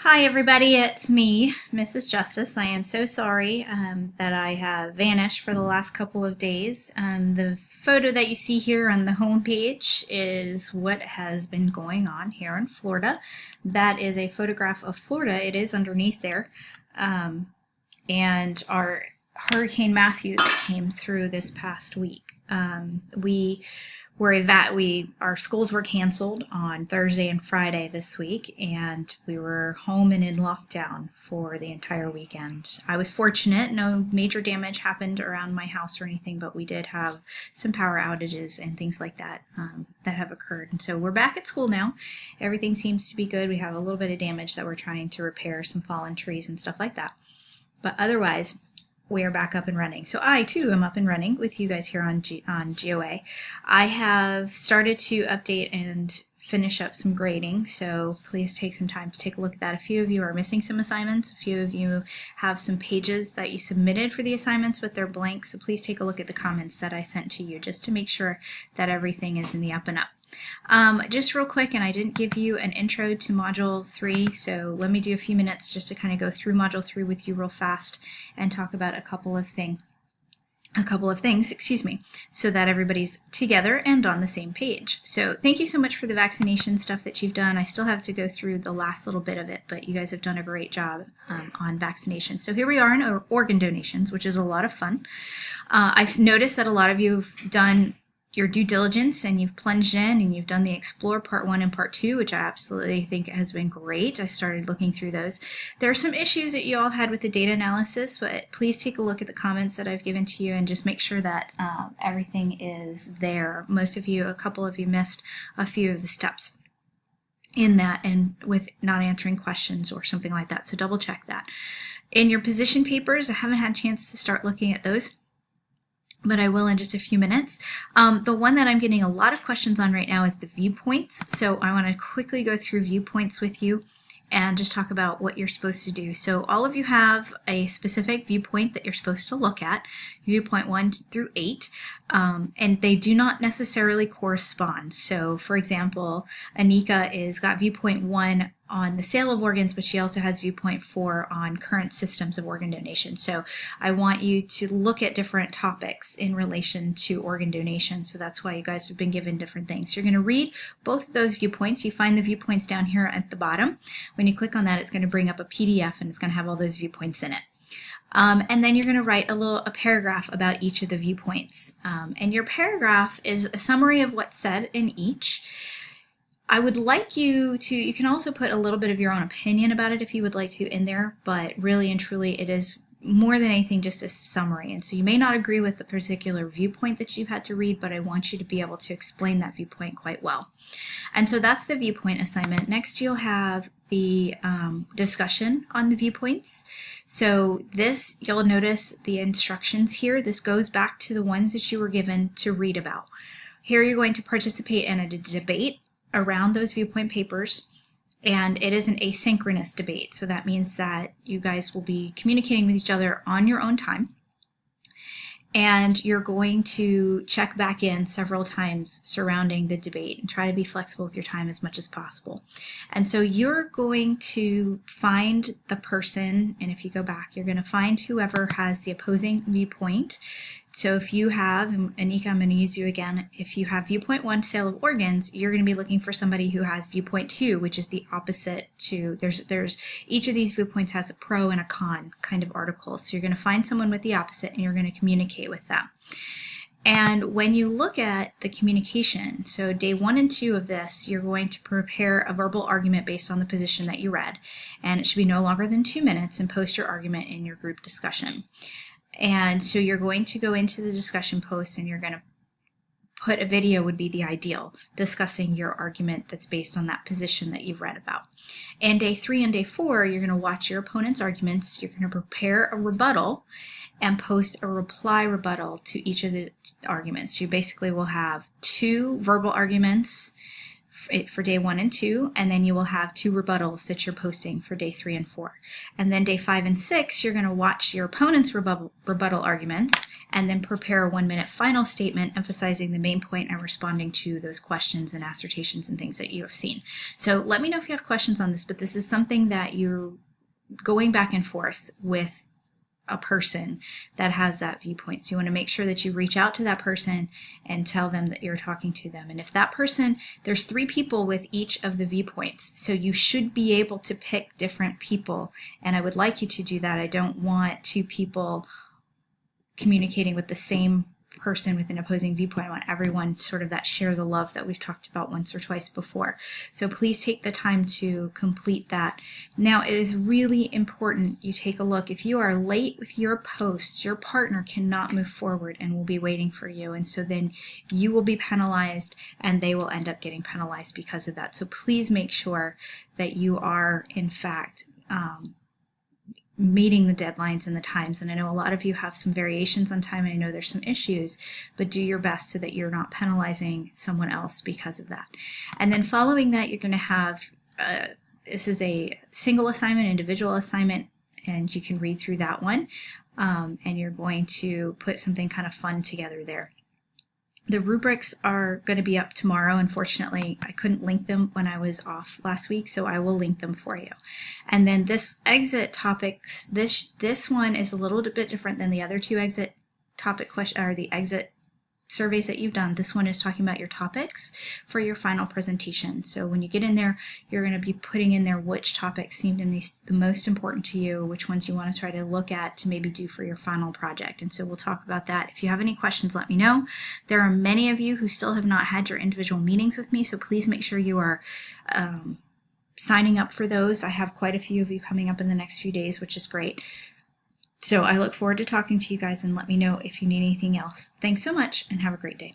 Hi everybody, it's me, Mrs. Justice. I am so sorry that I have vanished for the last couple of days. The photo that you see here on the home page is what has been going on here in Florida. That is a photograph of Florida. It is underneath there. And our Hurricane Matthew that came through this past week. Our schools were canceled on Thursday and Friday this week, and we were home and in lockdown for the entire weekend. I was fortunate; no major damage happened around my house or anything, but we did have some power outages and things like that that have occurred. And so we're back at school now. Everything seems to be good. We have a little bit of damage that we're trying to repair, some fallen trees and stuff like that. But otherwise, we are back up and running. So I too am up and running with you guys here on GOA. I have started to update and finish up some grading, so please take some time to take a look at that. A few of you are missing some assignments. A few of you have some pages that you submitted for the assignments but they're blank, so please take a look at the comments that I sent to you just to make sure that everything is in the up and up. Just real quick, and I didn't give you an intro to Module 3, so let me do a few minutes just to kind of go through Module 3 with you real fast and talk about a couple of things, so that everybody's together and on the same page. So thank you so much for the vaccination stuff that you've done. I still have to go through the last little bit of it, but you guys have done a great job on vaccination. So here we are in organ donations, which is a lot of fun. I've noticed that a lot of you have done your due diligence and you've plunged in and you've done the Explore Part 1 and Part 2, which I absolutely think has been great. I started looking through those. There are some issues that you all had with the data analysis, but please take a look at the comments that I've given to you and just make sure that everything is there. Most of you, a couple of you missed a few of the steps in that and with not answering questions or something like that, so double check that. In your position papers, I haven't had a chance to start looking at those, but I will in just a few minutes. The one that I'm getting a lot of questions on right now is the viewpoints. So I want to quickly go through viewpoints with you and just talk about what you're supposed to do. So all of you have a specific viewpoint that you're supposed to look at, viewpoint 1 through 8, and they do not necessarily correspond. So for example, Anika is got viewpoint 1 on the sale of organs, but she also has viewpoint 4 on current systems of organ donation. So I want you to look at different topics in relation to organ donation. So that's why you guys have been given different things. You're going to read both of those viewpoints. You find the viewpoints down here at the bottom. When you click on that, it's going to bring up a PDF and it's going to have all those viewpoints in it. And then you're going to write a paragraph about each of the viewpoints. And your paragraph is a summary of what's said in each. I would like you can also put a little bit of your own opinion about it if you would like to in there, but really and truly it is more than anything just a summary. And so you may not agree with the particular viewpoint that you've had to read, but I want you to be able to explain that viewpoint quite well. And so that's the viewpoint assignment. Next you'll have the discussion on the viewpoints. So this, you'll notice the instructions here. This goes back to the ones that you were given to read about. Here you're going to participate in a debate around those viewpoint papers, and it is an asynchronous debate. So that means that you guys will be communicating with each other on your own time, and you're going to check back in several times surrounding the debate and try to be flexible with your time as much as possible. And so you're going to find the person, and if you go back, you're going to find whoever has the opposing viewpoint. So if you have, and Anika, I'm going to use you again, if you have viewpoint 1, sale of organs, you're going to be looking for somebody who has viewpoint 2, which is the opposite to, there's each of these viewpoints has a pro and a con kind of article. So you're going to find someone with the opposite and you're going to communicate with them. And when you look at the communication, so day 1 and 2 of this, you're going to prepare a verbal argument based on the position that you read. And it should be no longer than 2 minutes, and post your argument in your group discussion. And so you're going to go into the discussion post and you're going to put a video, would be the ideal, discussing your argument that's based on that position that you've read about. And day 3 and day 4, you're going to watch your opponent's arguments. You're going to prepare a rebuttal and post a reply rebuttal to each of the arguments. You basically will have 2 verbal arguments for day 1 and 2, and then you will have 2 rebuttals that you're posting for day 3 and 4. And then day 5 and 6, you're going to watch your opponent's rebuttal arguments and then prepare a 1-minute final statement emphasizing the main point and responding to those questions and assertions and things that you have seen. So let me know if you have questions on this, but this is something that you're going back and forth with a person that has that viewpoint. So you want to make sure that you reach out to that person and tell them that you're talking to them. And if that person, there's 3 people with each of the viewpoints, so you should be able to pick different people. And I would like you to do that. I don't want 2 people communicating with the same person with an opposing viewpoint. I want everyone sort of that share the love that we've talked about once or twice before. So please take the time to complete that. Now, it is really important you take a look. If you are late with your post, your partner cannot move forward and will be waiting for you. And so then you will be penalized and they will end up getting penalized because of that. So please make sure that you are, in fact, meeting the deadlines and the times. And I know a lot of you have some variations on time, and I know there's some issues, but do your best so that you're not penalizing someone else because of that. And then following that, you're going to have, this is a single assignment, individual assignment, and you can read through that one. And you're going to put something kind of fun together there. The rubrics are going to be up tomorrow. Unfortunately, I couldn't link them when I was off last week, so I will link them for you. And then this exit topics, this one is a little bit different than the other 2 exit topic question, or the exit surveys that you've done. This one is talking about your topics for your final presentation. So when you get in there, you're going to be putting in there which topics seem to be the most important to you, which ones you want to try to look at to maybe do for your final project. And so we'll talk about that. If you have any questions, let me know. There are many of you who still have not had your individual meetings with me, so please make sure you are signing up for those. I have quite a few of you coming up in the next few days, which is great. So I look forward to talking to you guys, and let me know if you need anything else. Thanks so much and have a great day.